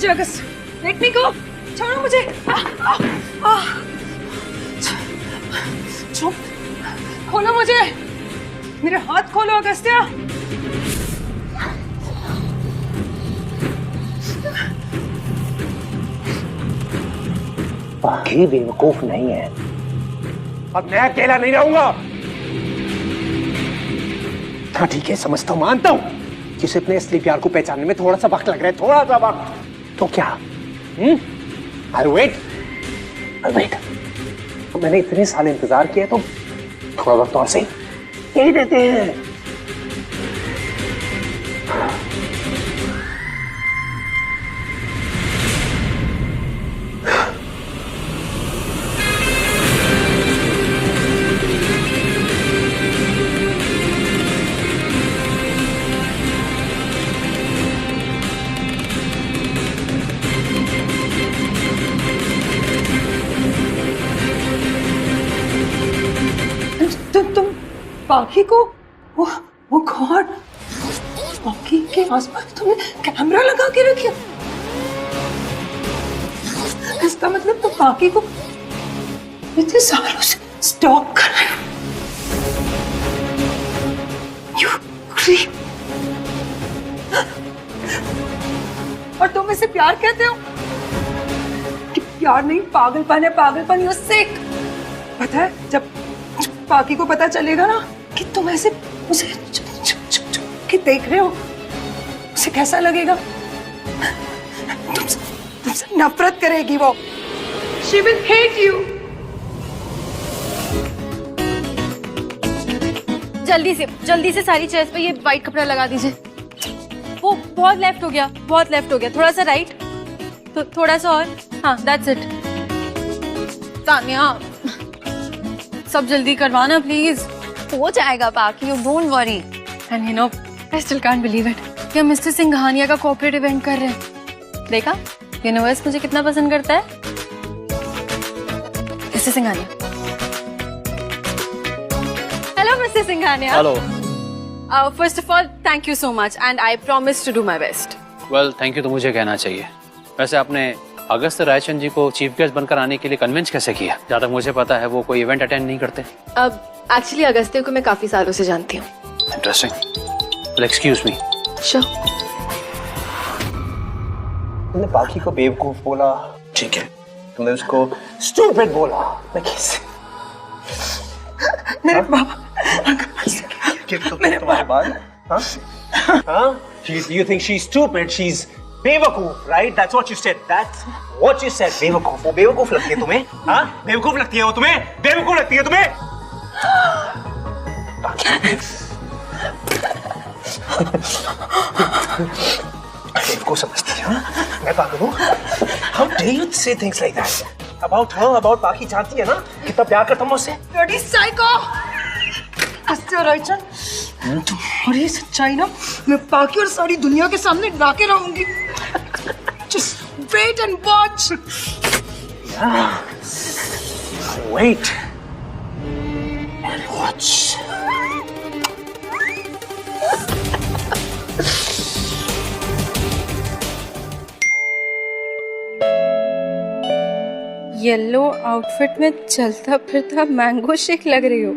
मुझे अगस्त, let me गो, छोड़ो मुझे। चुप, खोलो मुझे, मेरे हाथ खोलो अगस्त्या। बाकी बेवकूफ नहीं है, अब मैं अकेला नहीं रहूंगा। हाँ ठीक है, समझता हूं, मानता हूं कि उसे अपने असली प्यार को पहचानने में थोड़ा सा वक्त लग रहा है, थोड़ा सा वक्त। तो क्या I'll wait. मैंने इतने साल इंतजार किया तो थोड़ा वक्त और सही यही देते हैं। तुम बाकी को वो गॉड, बाकी के आसपास तुमने कैमरा लगा के रखा। इसका मतलब तुम बाकी को इतने सालों से स्टॉक कर रहे हो। You creep. और तुम इसे प्यार कहते हो? कि प्यार नहीं, पागलपन है, पागलपन। You sick. पता है जब बाकी को पता चलेगा ना कि तुम ऐसे उसे चुप के देख रहे हो, उसे कैसा लगेगा? तुमसे नफरत करेगी वो। She will hate you. जल्दी से सारी चेयर्स पे ये वाइट कपड़ा लगा दीजिए। वो बहुत लेफ्ट हो गया, बहुत लेफ्ट हो गया, थोड़ा सा राइट, तो थोड़ा सा और, हाँ दैट्स इट। तानिया सब जल्दी करवाना प्लीज। हो जाएगा बाकी, you don't worry. And you know I still can't believe it कि हम मिस्टर सिंघानिया का कॉर्पोरेट इवेंट कर रहे हैं। देखा यूनिवर्स मुझे कितना पसंद करता है। Mister Singhania, hello mister Singhania. Hello. First of all thank you so much and I promise to do my best. Well thank you तो मुझे कहना चाहिए। वैसे आपने अगस्त रायचंद जी को चीफ गेस्ट बनकर आने के लिए कन्विंस कैसे किया? जहाँ तक मुझे पता है वो कोई इवेंट अटेंड नहीं करते। अब एक्चुअली अगस्त्य को मैं काफी सालों से जानती हूँ। Interesting. Well excuse me. Sure. तुमने बाकी को बेवकूफ बोला, ठीक है, तुमने उसको स्टूपिड बोला, मैं कैसे? मेरे बाबा तुम्हारे बाद, हाँ? You think she's stupid? She's बेवकूफ, right? That's what you said. That's what you said. बेवकूफ, वो बेवकूफ लगती है तुम्हें? हाँ? बेवकूफ लगती है वो तुम्हें? बेवकूफ लगती है तुम्हें? बेवकूफ समझती है, हाँ? मैं पागल हूँ? How dare you say things like that? About her, about बाकी जानती है ना? कितना प्यार करता हूँ उससे? Bloody psycho! अगस्त्य रायचंद, तुम्हारी सच्चाई ना मैं बाकी और सारी दुनिया के सामने ला के रहूंगी। Just wait and watch. Yeah. Wait and watch. Yellow outfit में चलता फिरता मैंगो शेक लग रही हो।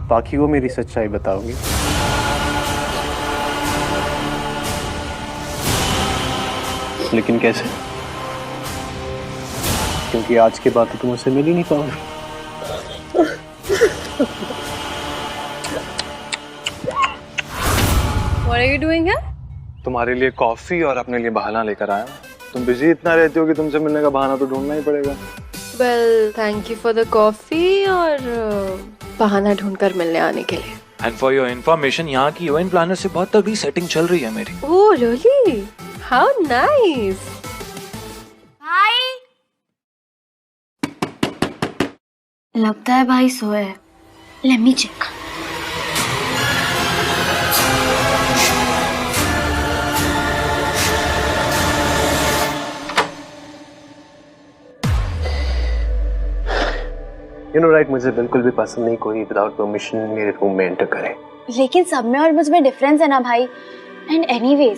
बाकी वो मेरी सच्चाई बताओगी? लेकिन कैसे? क्योंकि आज के बाद तो तुम उससे मिल ही नहीं पाओगे। What are you doing here? तुम्हारे लिए कॉफी और अपने लिए बहाना लेकर आया हूँ। तुम बिजी इतना रहती हो कि तुमसे मिलने का बहाना तो ढूंढना ही पड़ेगा। Well, thank you for the coffee और बहाना ढूंढकर मिलने आने के लिए। एंड फॉर योर इन्फॉर्मेशन, यहाँ की इवेंट प्लानर से बहुत तगड़ी सेटिंग चल रही है मेरी। Oh, really? How nice! भाई लगता है भाई सोए हैं। Let me check. You know right, मुझे बिल्कुल भी पसंद नहीं कोई विदाउट परमिशन मेरे रूम में एंटर करे। लेकिन सब में और मुझ में डिफरेंस है ना भाई। एंड एनीवेज,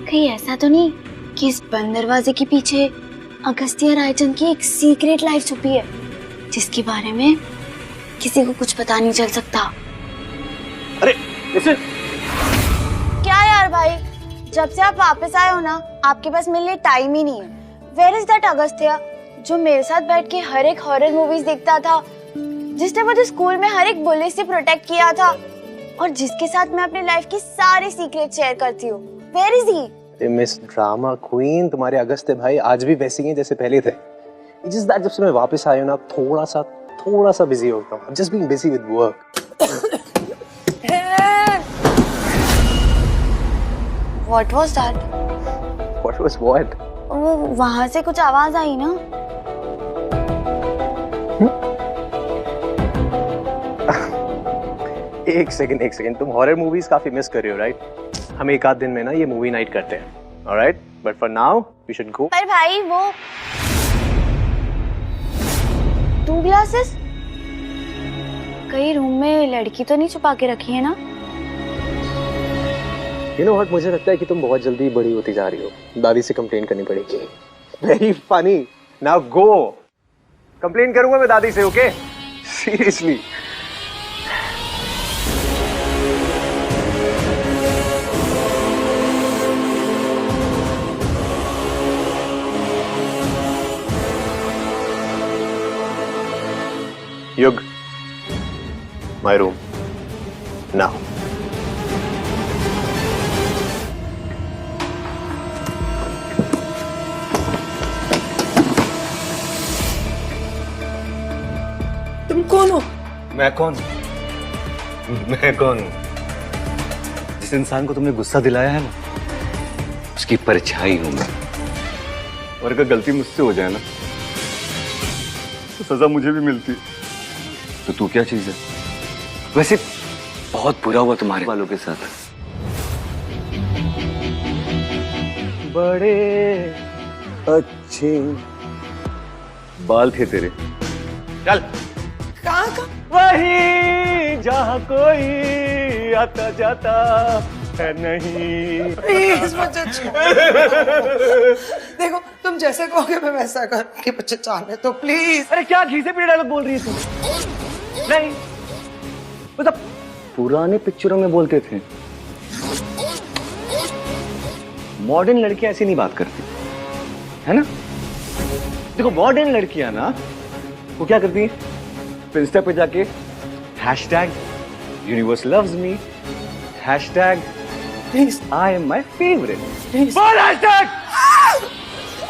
कहीं ऐसा तो नहीं कि इस बंद दरवाजे के पीछे अगस्त्य रायचंद की एक सीक्रेट लाइफ छुपी है जिसके बारे में किसी को कुछ पता नहीं चल सकता। अरे listen, क्या यार भाई, जब से आप वापस आए हो ना, आपके पास मेरे लिए टाइम ही नहीं है। वेयर इज दैट अगस्त्य जो मेरे साथ बैठ के हर एक हॉरर मूवीज देखता था, जिसने मुझे स्कूल में हर एक बुली से प्रोटेक्ट किया था और जिसके साथ मैं अपनी लाइफ की सारे सीक्रेट शेयर करती हूँ। Where is he? Miss drama queen, तुम्हारे अगस्त्य भाई आज भी वैसे ही हैं जैसे पहले थे। जिस जब से मैं वापस आया हूँ ना, थोड़ा सा बिजी होता हूँ। Just being busy with work. What was that? What was what? वो वहाँ से कुछ आवाज आई ना? एक सेकंड, तुम हॉरर मूवीज काफी मिस कर रही हो, राइट? हम एक आध दिन में ना ये मूवी नाइट करते हैं, alright? But for now we should go. पर भाई वो 2 ग्लासेस कहीं रूम में लड़की तो नहीं छुपा के रखी है ना? You know what, मुझे लगता है कि तुम बहुत जल्दी बड़ी होती जा रही हो। दादी से कंप्लेन करनी पड़ेगी। Very funny. Now go. Complain करूंगा मैं दादी से, okay? Seriously. Yug, my room. Now. तुम कौन हो? मैं कौन हूँ? जिस इंसान को तुमने गुस्सा दिलाया है ना, उसकी परछाई हूँ मैं। और अगर गलती मुझसे हो जाए ना, तो सजा मुझे भी मिलती। तो तू क्या चीज है? वैसे बहुत बुरा हुआ तुम्हारे वालों के साथ। बड़े अच्छे बाल थे तेरे। चल कहाँ? वही जहाँ कोई आता जाता है नहीं। प्लीज मुझे देखो, तुम जैसे कहोगे मैं वैसा करूँगी। बच्चे चाहने तो प्लीज। अरे क्या घी से पीड़े डायलॉग बोल रही है तू? नहीं, मतलब पुराने पिक्चरों में बोलते थे। मॉडर्न लड़कियां ऐसी नहीं बात करती, है ना? देखो मॉडर्न लड़कियां ना, वो क्या करती हैं? इंस्टा पे जाके #Universe loves me, #I am my favorite. बोल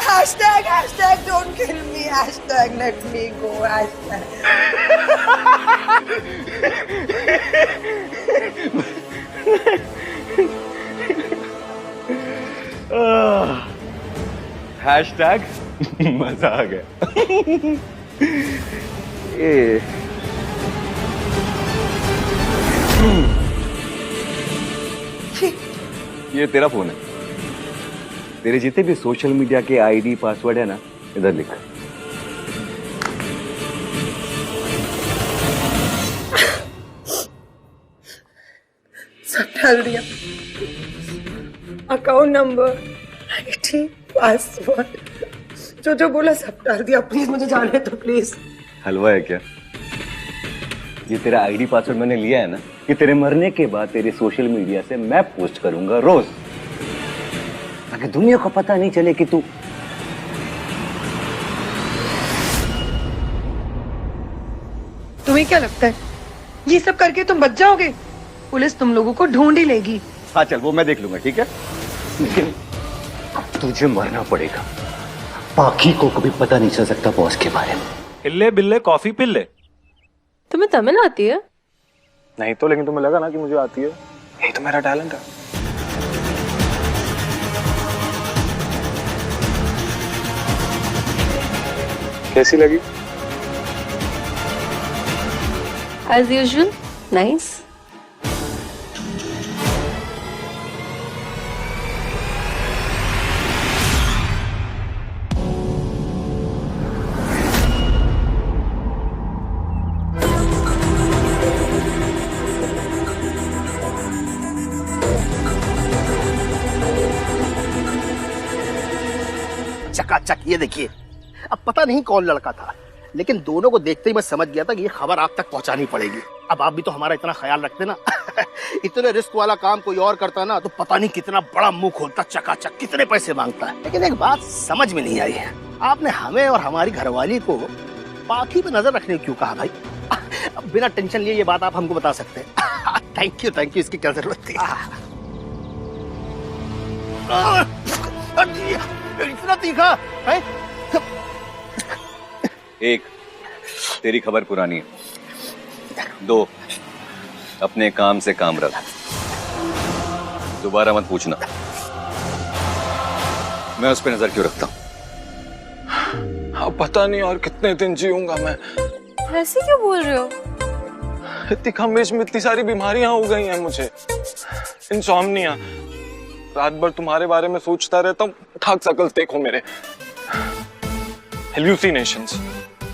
Hashtag don't kill me. Hashtag let me go. Hashtag. Hashtag मजा आ गया। ये तेरा फोन है। तेरे जितने भी सोशल मीडिया के आईडी पासवर्ड है ना, इधर लिख। सब डाल दिया। अकाउंट नंबर, आईडी, पासवर्ड, जो बोला सब डाल दिया। प्लीज मुझे जाने दो प्लीज। हलवा है क्या? ये तेरा आईडी पासवर्ड मैंने लिया है ना, कि तेरे मरने के बाद तेरे सोशल मीडिया से मैं पोस्ट करूंगा रोज, ताकि दुनिया को पता नहीं चले कि तू। तुम्हें क्या लगता है ये सब करके तुम बच जाओगे? पुलिस तुम लोगों को ढूंढ ही लेगी। हाँ चल, वो मैं देख लूंगा, ठीक है। लेकिन अब तुझे मरना पड़ेगा। पाखी को कभी पता नहीं चल सकता बॉस के बारे में। इल्ले बिल्ले कॉफी पिल्ले। तुम्हें तमिल आती है? नहीं तो, लेकिन तुम्हें लगा ना कि मुझे आती है। यही तो मेरा टैलेंट है। कैसी लगी? As usual, nice. चकाचक, ये देखिए। अब पता नहीं कौन लड़का था, लेकिन दोनों को देखते ही मैं समझ गया था कि ये खबर आप तक पहुंचानी पड़ेगी। अब आप भी तो हमारा इतना ख्याल रखते ना। इतने रिस्क वाला काम कोई और करता ना तो पता नहीं कितना बड़ा मुंह खोलता, चकाचक कितने पैसे मांगता है। लेकिन एक बात समझ में नहीं आई है, आपने हमें और हमारी घरवाली को पाखी पे नजर रखने को क्यों कहा भाई? अब बिना टेंशन लिए ये बात आप हमको बता सकते हैं। थैंक यू, इसकी क्या जरूरत थी? इतना तीखा है? एक, तेरी खबर पुरानी है। दो, अपने काम से काम रख, दोबारा मत पूछना मैं उस पर नजर क्यों रखता हूं। हाँ, पता नहीं और कितने दिन जीऊंगा मैं। ऐसे क्यों बोल रहे हो? इतनी कम एज में इतनी सारी बीमारियां हो गई हैं मुझे। इंसोम्निया, रात भर तुम्हारे बारे में सोचता रहता हूँ। ठाक सकल देखो मेरे। हेल्यूसिनेशंस,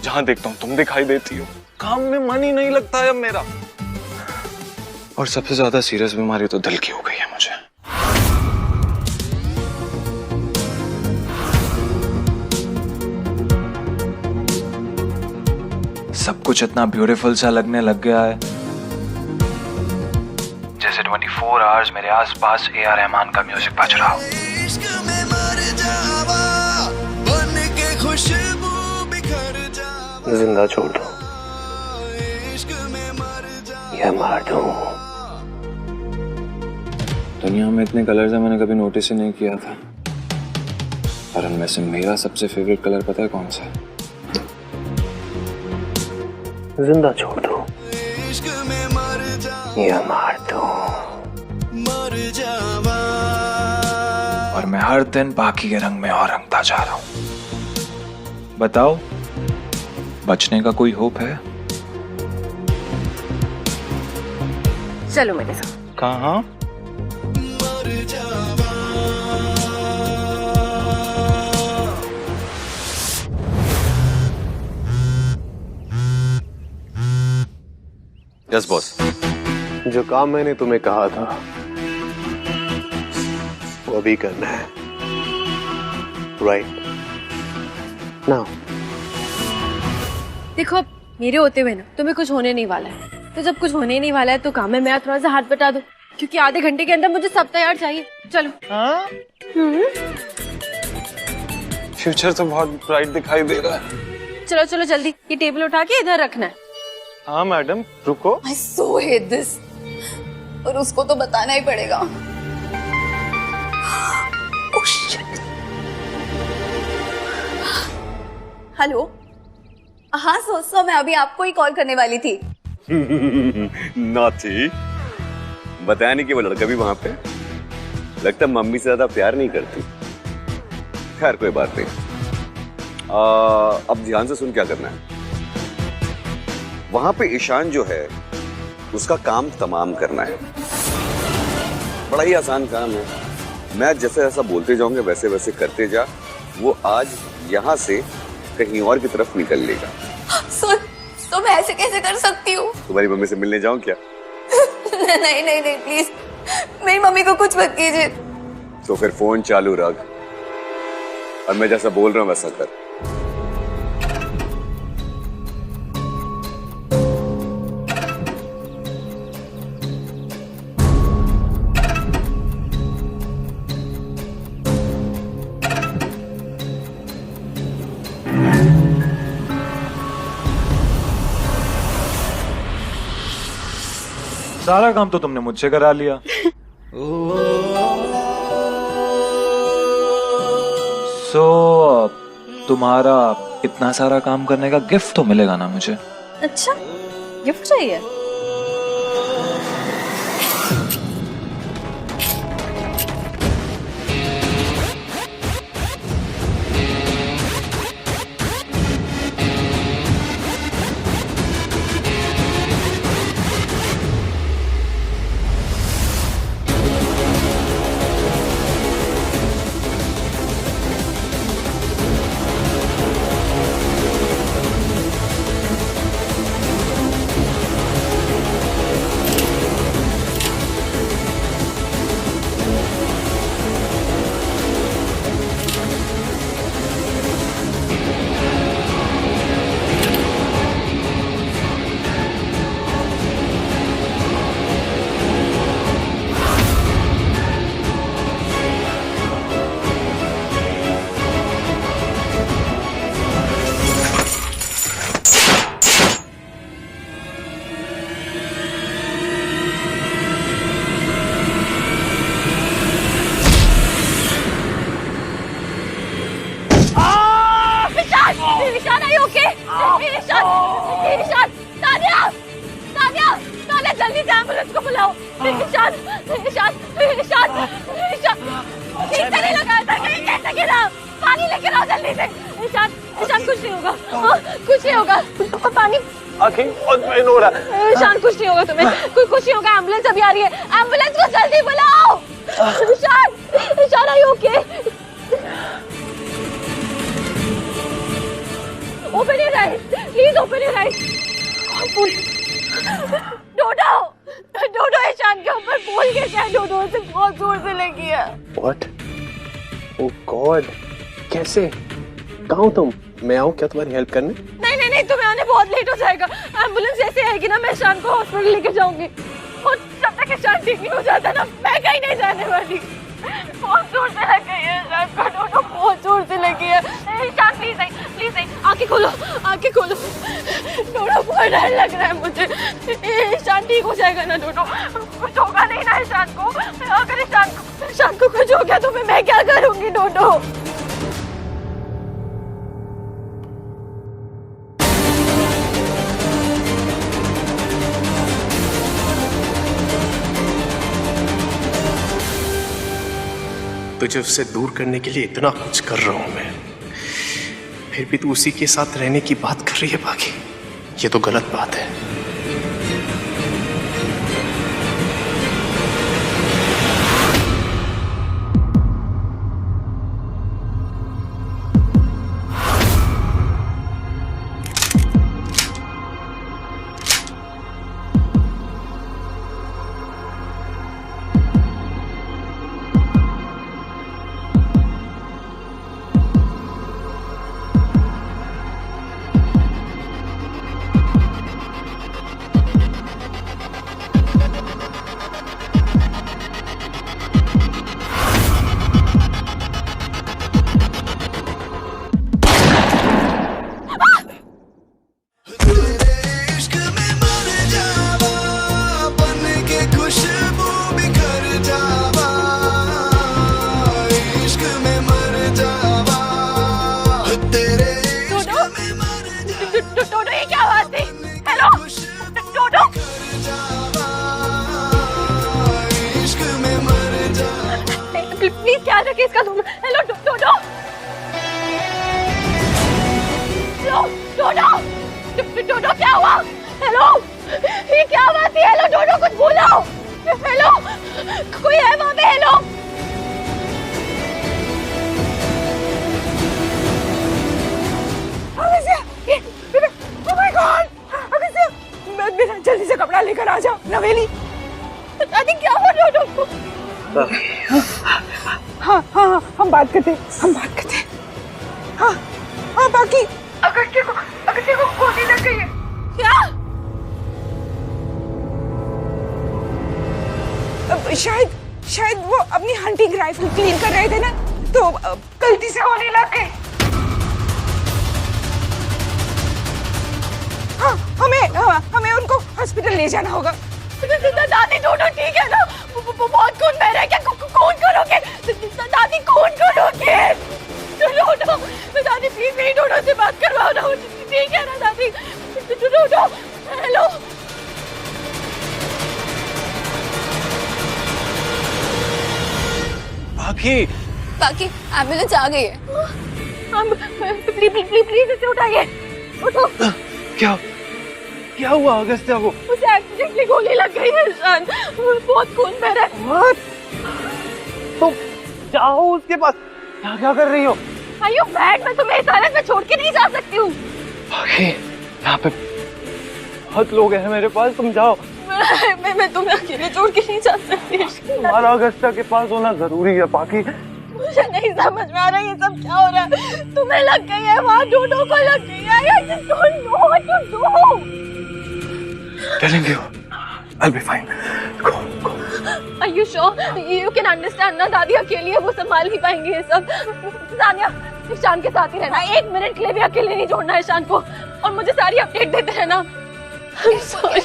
जहां देखता हूँ तुम दिखाई देती हो। काम में मन ही नहीं लगता है अब मेरा। और सबसे ज्यादा सीरियस बीमारी तो दिल की हो गई है मुझे। सब कुछ इतना ब्यूटीफुल सा लगने लग गया है, जैसे 24 आवर्स मेरे आसपास ए आर रहमान का म्यूजिक बज रहा हो। जिंदा छोड़ दो या मार दो। दुनिया में इतने कलर्स हैं, मैंने कभी नोटिस ही नहीं किया था। और उनमें से मेरा सबसे फेवरेट कलर पता है कौन सा है? जिंदा छोड़ दो या मार दो। और मैं हर दिन बाकी के रंग में और रंगता जा रहा हूं। बताओ, बचने का कोई होप है? चलो मेरे साथ। कहाँ? Yes boss. जो काम मैंने तुम्हें कहा था वो अभी करना है, राइट नाउ। देखो, अब मेरे होते हुए ना तुम्हें कुछ होने नहीं वाला है। तो जब कुछ होने नहीं वाला है तो काम है मैं थोड़ा सा हाथ बटा दो, क्योंकि आधे घंटे के अंदर मुझे सब तैयार चाहिए। चलो। फ्यूचर तो बहुत ब्राइट दिखाई दे रहा है। चलो चलो जल्दी, ये टेबल उठा के इधर रखना है। हाँ मैडम, रुको। I so hate this. और उसको तो बताना ही पड़ेगा। Oh shit. हेलो, हाँ सो मैं अभी आपको ही कॉल करने वाली थी। नॉटी, बताया नहीं कि वो लड़का भी वहां पे। लगता मम्मी से ज्यादा प्यार नहीं करती। खैर कोई बात नहीं। अब ध्यान से सुन, क्या करना है। वहां पे ईशान जो है उसका काम तमाम करना है। बड़ा ही आसान काम है। मैं जैसे जैसा बोलते जाऊंगे वैसे वैसे करते जा। वो आज यहाँ से कहीं और की तरफ निकल लेगा। सो मैं ऐसे कैसे कर सकती हूँ? तुम्हारी मम्मी से मिलने जाऊं क्या? नहीं नहीं नहीं प्लीज, मेरी मम्मी को कुछ मत कीजिए। तो फिर फोन चालू रख और मैं जैसा बोल रहा हूँ वैसा कर। सारा काम तो तुमने मुझसे करा लिया। तुम्हारा इतना सारा काम करने का गिफ्ट तो मिलेगा ना मुझे? अच्छा, गिफ्ट चाहिए? Ishan, are you okay? Ishan, Tania, Tania, Tania, जल्दी से एम्बुलेंस को बुलाओ। ईशान, ईशान, ईशान, ईशान, ठीक से नहीं लगाया था, कहीं कैसे गिरा? पानी लेकर आओ जल्दी से। ईशान, ईशान, कुछ नहीं होगा, कुछ नहीं होगा। पानी, आंखें बहुत पेन हो रहा है। ईशान, कुछ नहीं होगा तुम्हें, कुछ नहीं होगा। एम्बुलेंस अभी आ रही है, एम्बुलेंस को जल्दी बुलाओ। Ishan, Ishan, are you okay? Open your eyes. Please open your eyes. डोडो, डोडो Ishan के ऊपर बोल के शायद डोडो से बहुत जोर से लगी है। What? Oh God! कैसे? कहाँ हो तुम? मैं आऊँ क्या तुम्हारी हेल्प करने? नहीं, तुम्हें आने बहुत लेट हो जाएगा। एम्बुलेंस जैसे आएगी ना, मैं ईशान को हॉस्पिटल लेके जाऊंगी। और जब तक ईशान ठीक नहीं हो जाता ना, मैं कहीं नहीं जाने वाली। बहुत जोर से लग गई है ईशान को, डोडो बहुत जोर से लगी है। ईशान प्लीज आई, आंखें खोलो, आंखें खोलो। डोडो बहुत डर लग रहा है मुझे। ईशान ठीक हो जाएगा ना डोडो? कुछ होगा नहीं ना ईशान को? अगर ईशान को कुछ हो गया तो मैं क्या करूंगी डोडो? तुझे उससे दूर करने के लिए इतना कुछ कर रहा हूं मैं, फिर भी तू उसी के साथ रहने की बात कर रही है बाकी। ये तो गलत बात है। प्लीज ख्याल रखिए इसका। हेलो डोडो, डोडो, डोडो क्या हुआ? हेलो, ये क्या बात है? हेलो डोडो, कुछ बोलो। हेलो, कोई है वहाँ पे? हेलो, oh my God, मेरा जल्दी से कपड़ा लेकर आ जाओ नवेली। अरे क्या हुआ डोडो को? हाँ, हम बात करते। हाँ, बाकी अगस्त्य को गोली लग गई है। क्या? शायद वो अपनी हंटिंग राइफल क्लीन कर रहे थे ना, तो गलती से गोली लग गई। हाँ, हमें उनको हॉस्पिटल ले जाना होगा। दादी डोडो ठीक है ना? बहुत खून बह रहा है क्या? कौन करोगे दादी? कौन करोगे? डोडो, दादी प्लीज मेरी डोडो से बात करवाओ ना, ठीक है ना दादी? डोडो, हेलो। बाकी एम्बुलेंस आ गई है। प्लीज इसे उठाइए, उठो। क्या हुआ अगस्त्या को? उसे एक्सीडेंटली गोली लग गई है ईशान, बहुत खून बह रहा है। तुम जाओ उसके पास, क्या कर रही हो? Are you mad? मैं तुम्हें इस हालत में छोड़ के नहीं जा सकती हूँ। यहाँ पे बहुत लोग हैं मेरे पास, तुम जाओ। मैं तुम्हें अकेले छोड़ के नहीं जा सकती। तुम्हारा अगस्त्या के पास होना जरूरी है बाकी। मुझे नहीं समझ में आ रहा है ये सब क्या हो रहा है। तुम्हें लग गई है, वहाँ डोडो को लग गई है। I just don't know what to do. Telling you, I'll be fine. Go. Are you sure? You can understand ना, दादी अकेली है, वो संभाल नहीं पाएंगे ये सब। सानिया, ईशान के साथ ही रहना, 1 मिनट के लिए भी अकेले नहीं छोड़ना है ईशान को, और मुझे सारी अपडेट देते रहना। I'm sorry.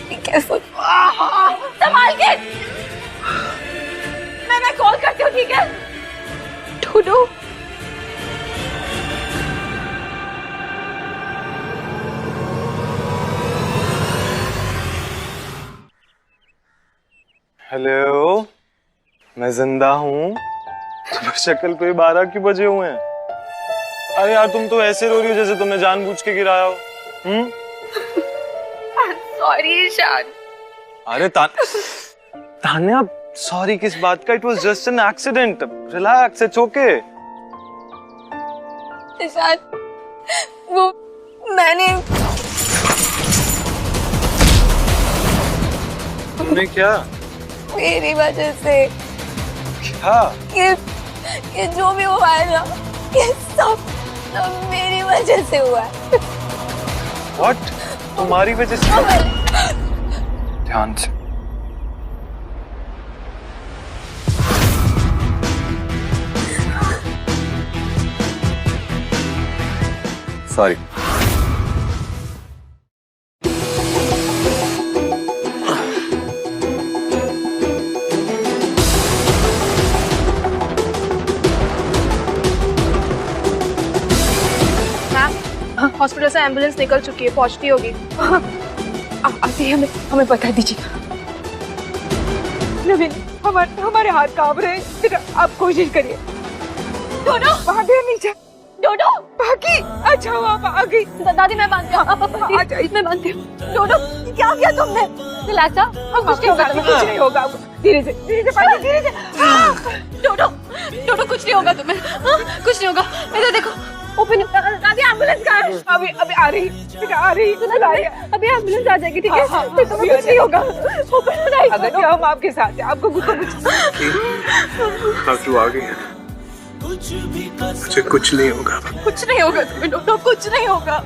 Be careful. संभाल के। मैं कॉल करती हूँ, ठीक है? डोडो। हेलो, मैं जिंदा हूँ। तुम्हें शक्ल पे 12 क्यों बजे हुए हैं? अरे यार तुम तो ऐसे रो रही हो जैसे तुमने जानबूझ के गिराया हो। सॉरी ईशान। अरे तान्या, सॉरी किस बात का? It was just an accident, relax, it's okay. Ishaan, वो मैंने तुमने क्या? मेरी वजह से क्या? ये जो भी हुआ है ना, ये सब मेरी वजह से हुआ है। What? तुम्हारी वजह से? ध्यान से। सॉरी। हॉस्पिटल से एम्बुलेंस निकल चुकी है, पहुंचती होगी। आती है, हमें बता दीजिए। नवीन, हमारे हाथ कांप रहे हैं, फिर आप कोशिश करिए। डोडो, वहाँ गया नीचे। डोडो, बाकी अच्छा हुआ आप आ गई। दादी मैं मानती हूँ, आ जाइए। मैं मानती हूँ। डोडो, क्या किया तुमने? रिलैक्स, अब कुछ नहीं होगा, कुछ नहीं होगा। धीरे से पानी, धीरे से। डोडो कुछ नहीं होगा तुम्हें, कुछ नहीं होगा। इधर देखो, ओपन। दादी एम्बुलेंस कहाँ है? अभी आ रही, अभी एम्बुलेंस आ जाएगी, ठीक है? फिर तुम्हें कुछ नहीं होगा। ओपन अगर हम आपके साथ हैं, आपको कुछ तू आ गई है, मुझे कुछ नहीं होगा। कुछ नहीं होगा तुम्हें डोडो, कुछ नहीं होगा।